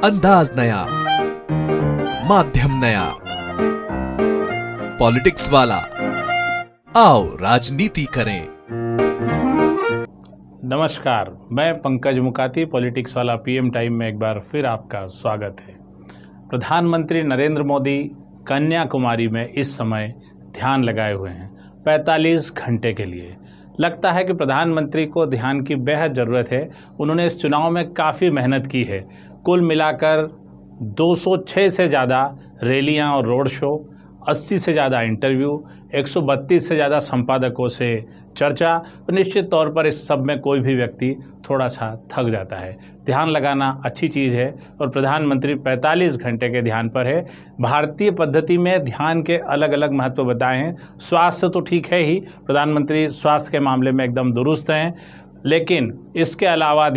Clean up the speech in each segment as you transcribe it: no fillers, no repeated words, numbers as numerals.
अंदाज नया, माध्यम नया, पॉलिटिक्स वाला, आओ राजनीति करें। नमस्कार, मैं पंकज मुकाती, पॉलिटिक्स वाला पीएम टाइम में एक बार फिर आपका स्वागत है। प्रधानमंत्री नरेंद्र मोदी कन्याकुमारी में इस समय ध्यान लगाए हुए हैं 45 घंटे के लिए। लगता है कि प्रधानमंत्री को ध्यान की बेहद ज़रूरत है। उन्होंने इस चुनाव में काफ़ी मेहनत की है। कुल मिलाकर 206 से ज़्यादा रैलियां और रोड शो, 80 से ज़्यादा इंटरव्यू, 132 से ज़्यादा संपादकों से चर्चा। तो निश्चित तौर पर इस सब में कोई भी व्यक्ति थोड़ा सा थक जाता है। ध्यान लगाना अच्छी चीज़ है और प्रधानमंत्री 45 घंटे के ध्यान पर है। भारतीय पद्धति में ध्यान के अलग अलग महत्व बताए हैं। स्वास्थ्य तो ठीक है ही, प्रधानमंत्री स्वास्थ्य के मामले में एकदम दुरुस्त हैं, लेकिन इसके अलावा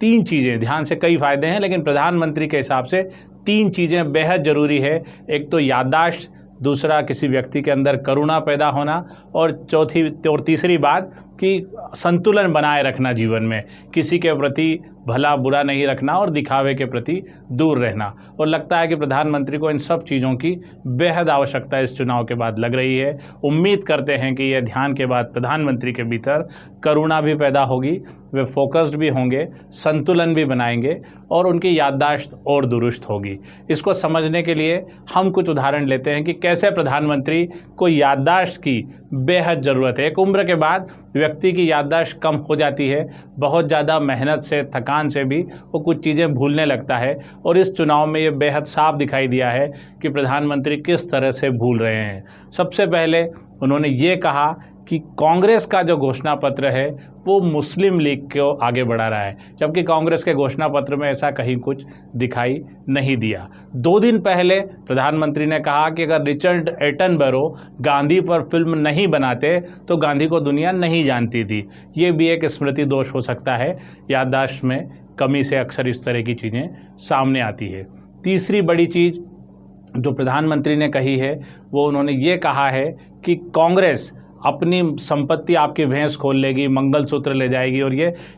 तीन चीज़ें, ध्यान से कई फायदे हैं लेकिन प्रधानमंत्री के हिसाब से तीन चीज़ें बेहद ज़रूरी है। एक तो याददाश्त, दूसरा किसी व्यक्ति के अंदर करुणा पैदा होना, और चौथी और तीसरी बात कि संतुलन बनाए रखना जीवन में, किसी के प्रति भला बुरा नहीं रखना और दिखावे के प्रति दूर रहना। और लगता है कि प्रधानमंत्री को इन सब चीज़ों की बेहद आवश्यकता इस चुनाव के बाद लग रही है। उम्मीद करते हैं कि यह ध्यान के बाद प्रधानमंत्री के भीतर करुणा भी पैदा होगी, वे फोकस्ड भी होंगे, संतुलन भी बनाएंगे और उनकी याददाश्त और दुरुस्त होगी। इसको समझने के लिए हम कुछ उदाहरण लेते हैं कि कैसे प्रधानमंत्री को याददाश्त की बेहद ज़रूरत है। एक उम्र के बाद व्यक्ति की याददाश्त कम हो जाती है, बहुत ज़्यादा मेहनत से, थकान से भी वो कुछ चीज़ें भूलने लगता है, और इस चुनाव में ये बेहद साफ दिखाई दिया है कि प्रधानमंत्री किस तरह से भूल रहे हैं। सबसे पहले उन्होंने ये कहा कि कांग्रेस का जो घोषणा पत्र है वो मुस्लिम लीग को आगे बढ़ा रहा है, जबकि कांग्रेस के घोषणा पत्र में ऐसा कहीं कुछ दिखाई नहीं दिया। 2 दिन पहले प्रधानमंत्री ने कहा कि अगर रिचर्ड एटनबरो गांधी पर फिल्म नहीं बनाते तो गांधी को दुनिया नहीं जानती थी। ये भी एक स्मृति दोष हो सकता है। याददाश्त में कमी से अक्सर इस तरह की चीज़ें सामने आती है। तीसरी बड़ी चीज़ जो प्रधानमंत्री ने कही है वो उन्होंने ये कहा है कि कांग्रेस अपनी संपत्ति आपकी भैंस खोल लेगी, मंगलसूत्र ले जाएगी, और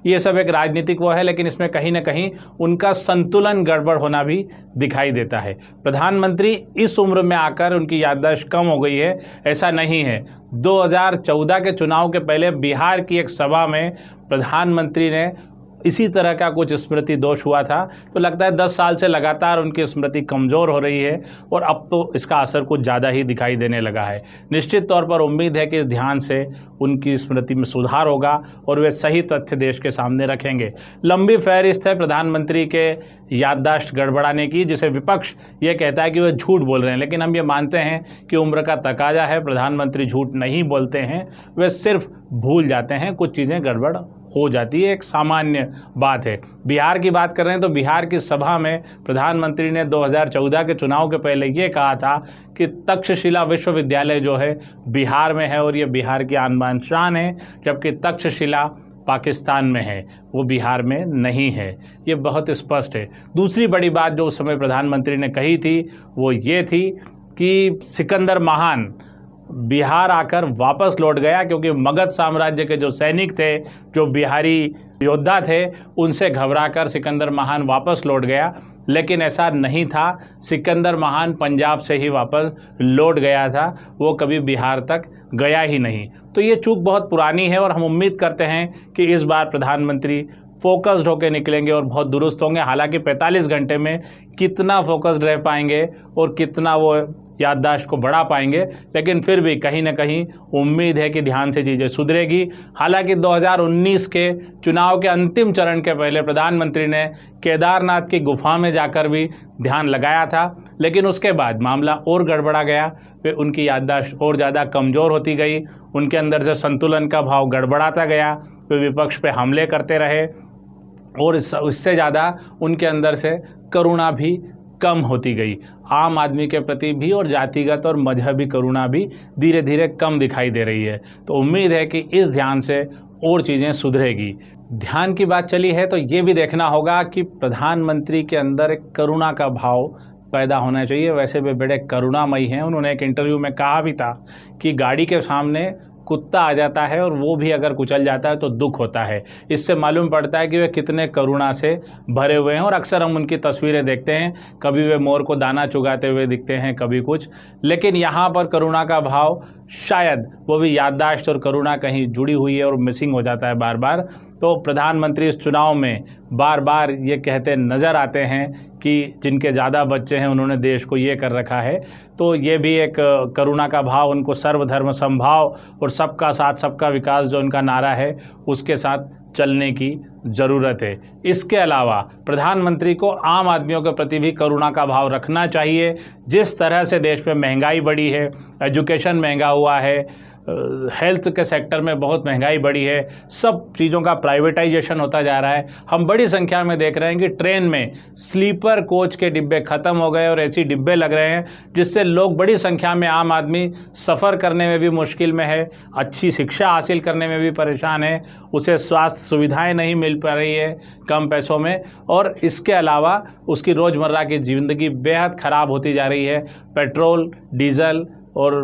ये सब एक राजनीतिक वो है, लेकिन इसमें कहीं ना कहीं उनका संतुलन गड़बड़ होना भी दिखाई देता है। प्रधानमंत्री इस उम्र में आकर उनकी याददाश्त कम हो गई है, ऐसा नहीं है। 2014 के चुनाव के पहले बिहार की एक सभा में प्रधानमंत्री ने इसी तरह का कुछ स्मृति दोष हुआ था, तो लगता है 10 साल से लगातार उनकी स्मृति कमज़ोर हो रही है और अब तो इसका असर कुछ ज़्यादा ही दिखाई देने लगा है। निश्चित तौर पर उम्मीद है कि इस ध्यान से उनकी स्मृति में सुधार होगा और वे सही तथ्य देश के सामने रखेंगे। लंबी फहरिस्त है प्रधानमंत्री के याददाश्त गड़बड़ाने की, जिसे विपक्ष ये कहता है कि वे झूठ बोल रहे हैं, लेकिन हम ये मानते हैं कि उम्र का तकाजा है। प्रधानमंत्री झूठ नहीं बोलते हैं, वे सिर्फ भूल जाते हैं, कुछ चीज़ें गड़बड़ हो जाती है, एक सामान्य बात है। बिहार की बात कर रहे हैं तो बिहार की सभा में प्रधानमंत्री ने 2014 के चुनाव के पहले ये कहा था कि तक्षशिला विश्वविद्यालय जो है बिहार में है और ये बिहार की आन बान शान है, जबकि तक्षशिला पाकिस्तान में है, वो बिहार में नहीं है। ये बहुत स्पष्ट है। दूसरी बड़ी बात जो उस समय प्रधानमंत्री ने कही थी वो ये थी कि सिकंदर महान बिहार आकर वापस लौट गया, क्योंकि मगध साम्राज्य के जो सैनिक थे, जो बिहारी योद्धा थे, उनसे घबराकर सिकंदर महान वापस लौट गया। लेकिन ऐसा नहीं था, सिकंदर महान पंजाब से ही वापस लौट गया था, वो कभी बिहार तक गया ही नहीं। तो ये चूक बहुत पुरानी है और हम उम्मीद करते हैं कि इस बार प्रधानमंत्री फोकस्ड होकर निकलेंगे और बहुत दुरुस्त होंगे। हालांकि 45 घंटे में कितना फोकस्ड रह पाएंगे और कितना वो याददाश्त को बढ़ा पाएंगे, लेकिन फिर भी कहीं ना कहीं उम्मीद है कि ध्यान से चीज़ें सुधरेगी। हालांकि 2019 के चुनाव के अंतिम चरण के पहले प्रधानमंत्री ने केदारनाथ की गुफा में जाकर भी ध्यान लगाया था, लेकिन उसके बाद मामला और गड़बड़ा गया। वे उनकी याददाश्त और ज़्यादा कमज़ोर होती गई, उनके अंदर से संतुलन का भाव गड़बड़ाता गया, वे विपक्ष पे हमले करते रहे और इससे ज़्यादा उनके अंदर से करुणा भी कम होती गई। आम आदमी के प्रति भी और जातिगत और मजहबी करुणा भी धीरे धीरे कम दिखाई दे रही है। तो उम्मीद है कि इस ध्यान से और चीज़ें सुधरेगी। ध्यान की बात चली है तो ये भी देखना होगा कि प्रधानमंत्री के अंदर एक करुणा का भाव पैदा होना चाहिए। वैसे वे बड़े करुणामयी हैं। उन्होंने एक इंटरव्यू में कहा भी था कि गाड़ी के सामने कुत्ता आ जाता है और वो भी अगर कुचल जाता है तो दुख होता है। इससे मालूम पड़ता है कि वे कितने करुणा से भरे हुए हैं। और अक्सर हम उनकी तस्वीरें देखते हैं, कभी वे मोर को दाना चुगाते हुए दिखते हैं, कभी कुछ, लेकिन यहाँ पर करुणा का भाव शायद वो भी याददाश्त और करुणा कहीं जुड़ी हुई है और मिसिंग हो जाता है बार बार। तो प्रधानमंत्री इस चुनाव में बार बार ये कहते नज़र आते हैं कि जिनके ज़्यादा बच्चे हैं उन्होंने देश को ये कर रखा है। तो ये भी एक करुणा का भाव, उनको सर्वधर्म समभाव और सबका साथ सबका विकास जो उनका नारा है उसके साथ चलने की ज़रूरत है। इसके अलावा प्रधानमंत्री को आम आदमियों के प्रति भी करुणा का भाव रखना चाहिए। जिस तरह से देश में महंगाई बढ़ी है, एजुकेशन महंगा हुआ है, हेल्थ के सेक्टर में बहुत महंगाई बढ़ी है, सब चीज़ों का प्राइवेटाइजेशन होता जा रहा है। हम बड़ी संख्या में देख रहे हैं कि ट्रेन में स्लीपर कोच के डिब्बे ख़त्म हो गए और ऐसी डिब्बे लग रहे हैं जिससे लोग बड़ी संख्या में, आम आदमी सफ़र करने में भी मुश्किल में है, अच्छी शिक्षा हासिल करने में भी परेशान है, उसे स्वास्थ्य सुविधाएं नहीं मिल पा रही है कम पैसों में, और इसके अलावा उसकी रोज़मर्रा की ज़िंदगी बेहद ख़राब होती जा रही है। पेट्रोल, डीजल और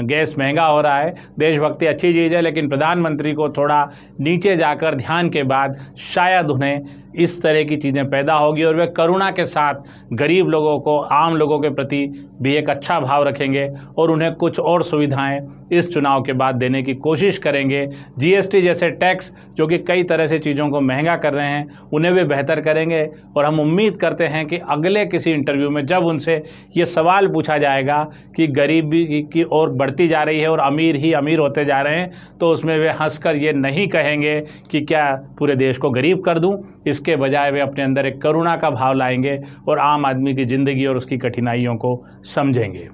गैस महंगा हो रहा है। देशभक्ति अच्छी चीज़ है, लेकिन प्रधानमंत्री को थोड़ा नीचे जाकर ध्यान के बाद शायद उन्हें इस तरह की चीज़ें पैदा होगी और वे करुणा के साथ गरीब लोगों को, आम लोगों के प्रति भी एक अच्छा भाव रखेंगे और उन्हें कुछ और सुविधाएं इस चुनाव के बाद देने की कोशिश करेंगे। जीएसटी जैसे टैक्स जो कि कई तरह से चीज़ों को महंगा कर रहे हैं उन्हें भी बेहतर करेंगे। और हम उम्मीद करते हैं कि अगले किसी इंटरव्यू में जब उनसे ये सवाल पूछा जाएगा कि गरीबी की ओर बढ़ती जा रही है और अमीर ही अमीर होते जा रहे हैं, तो उसमें वे हंसकर ये नहीं कहेंगे कि क्या पूरे देश को गरीब कर दूं। इसके बजाय वे अपने अंदर एक करुणा का भाव लाएंगे और आम आदमी की ज़िंदगी और उसकी कठिनाइयों को समझेंगे।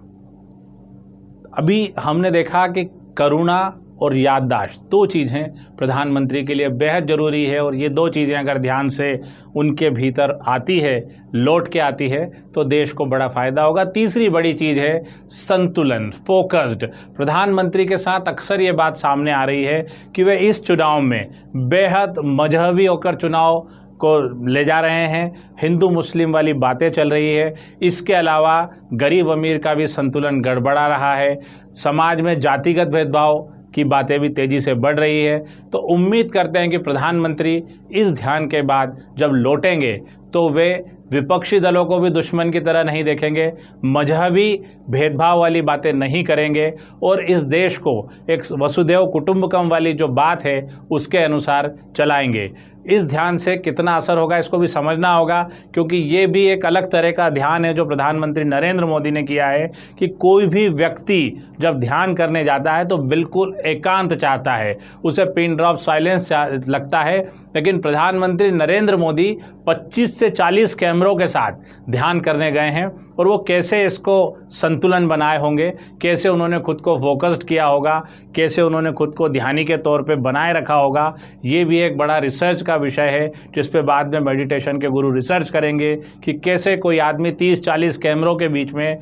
अभी हमने देखा कि करुणा और याददाश्त, दो चीज़ें प्रधानमंत्री के लिए बेहद ज़रूरी है, और ये दो चीज़ें अगर ध्यान से उनके भीतर आती है, लौट के आती है, तो देश को बड़ा फ़ायदा होगा। तीसरी बड़ी चीज़ है संतुलन, फोकस्ड। प्रधानमंत्री के साथ अक्सर ये बात सामने आ रही है कि वे इस चुनाव में बेहद मजहबी होकर चुनाव को ले जा रहे हैं, हिंदू मुस्लिम वाली बातें चल रही है। इसके अलावा गरीब अमीर का भी संतुलन गड़बड़ा रहा है, समाज में जातिगत भेदभाव की बातें भी तेज़ी से बढ़ रही है। तो उम्मीद करते हैं कि प्रधानमंत्री इस ध्यान के बाद जब लौटेंगे तो वे विपक्षी दलों को भी दुश्मन की तरह नहीं देखेंगे, मजहबी भेदभाव वाली बातें नहीं करेंगे और इस देश को एक वसुधैव कुटुंबकम वाली जो बात है उसके अनुसार चलाएंगे। इस ध्यान से कितना असर होगा इसको भी समझना होगा, क्योंकि ये भी एक अलग तरह का ध्यान है जो प्रधानमंत्री नरेंद्र मोदी ने किया है कि कोई भी व्यक्ति जब ध्यान करने जाता है तो बिल्कुल एकांत चाहता है, उसे पिन ड्रॉप साइलेंस लगता है। लेकिन प्रधानमंत्री नरेंद्र मोदी 25 से 40 कैमरों के साथ ध्यान करने गए हैं और वो कैसे इसको संतुलन बनाए होंगे, कैसे उन्होंने खुद को फोकस्ड किया होगा, कैसे उन्होंने खुद को ध्यानी के तौर पे बनाए रखा होगा, ये भी एक बड़ा रिसर्च का विषय है जिस पे बाद में मेडिटेशन के गुरु रिसर्च करेंगे कि कैसे कोई आदमी 30-40 कैमरों के बीच में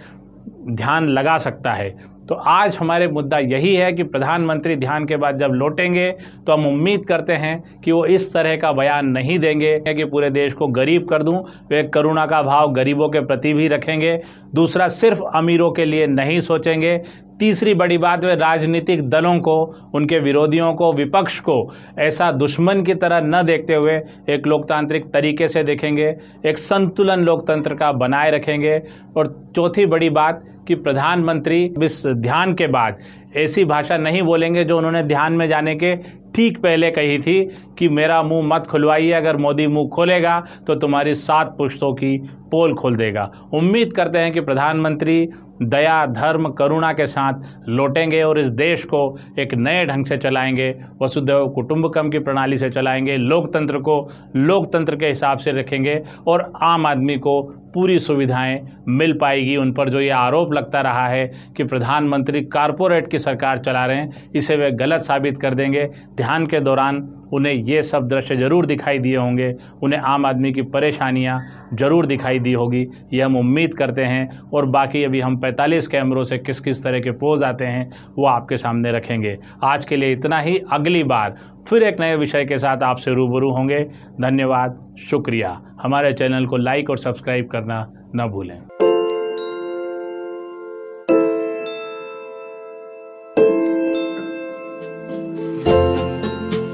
ध्यान लगा सकता है। तो आज हमारे मुद्दा यही है कि प्रधानमंत्री ध्यान के बाद जब लौटेंगे तो हम उम्मीद करते हैं कि वो इस तरह का बयान नहीं देंगे कि पूरे देश को गरीब कर दूं। वे करुणा का भाव गरीबों के प्रति भी रखेंगे। दूसरा, सिर्फ अमीरों के लिए नहीं सोचेंगे। तीसरी बड़ी बात, वे राजनीतिक दलों को, उनके विरोधियों को, विपक्ष को ऐसा दुश्मन की तरह न देखते हुए एक लोकतांत्रिक तरीके से देखेंगे, एक संतुलन लोकतंत्र का बनाए रखेंगे। और चौथी बड़ी बात कि प्रधानमंत्री इस ध्यान के बाद ऐसी भाषा नहीं बोलेंगे जो उन्होंने ध्यान में जाने के ठीक पहले कही थी कि मेरा मुंह मत खुलवाइए, अगर मोदी मुंह खोलेगा तो तुम्हारी 7 पुश्तों की पोल खोल देगा। उम्मीद करते हैं कि प्रधानमंत्री दया, धर्म, करुणा के साथ लौटेंगे और इस देश को एक नए ढंग से चलाएंगे, वसुधैव कुटुंबकम की प्रणाली से चलाएंगे, लोकतंत्र को लोकतंत्र के हिसाब से रखेंगे और आम आदमी को पूरी सुविधाएं मिल पाएगी। उन पर जो ये आरोप लगता रहा है कि प्रधानमंत्री कारपोरेट की सरकार चला रहे हैं, इसे वे गलत साबित कर देंगे। ध्यान के दौरान उन्हें ये सब दृश्य जरूर दिखाई दिए होंगे, उन्हें आम आदमी की परेशानियां जरूर दिखाई दी होगी, ये हम उम्मीद करते हैं। और बाकी अभी हम 45 कैमरों से किस किस तरह के पोज आते हैं वो आपके सामने रखेंगे। आज के लिए इतना ही। अगली बार फिर एक नए विषय के साथ आपसे रूबरू होंगे। धन्यवाद, शुक्रिया। हमारे चैनल को लाइक और सब्सक्राइब करना न भूलें।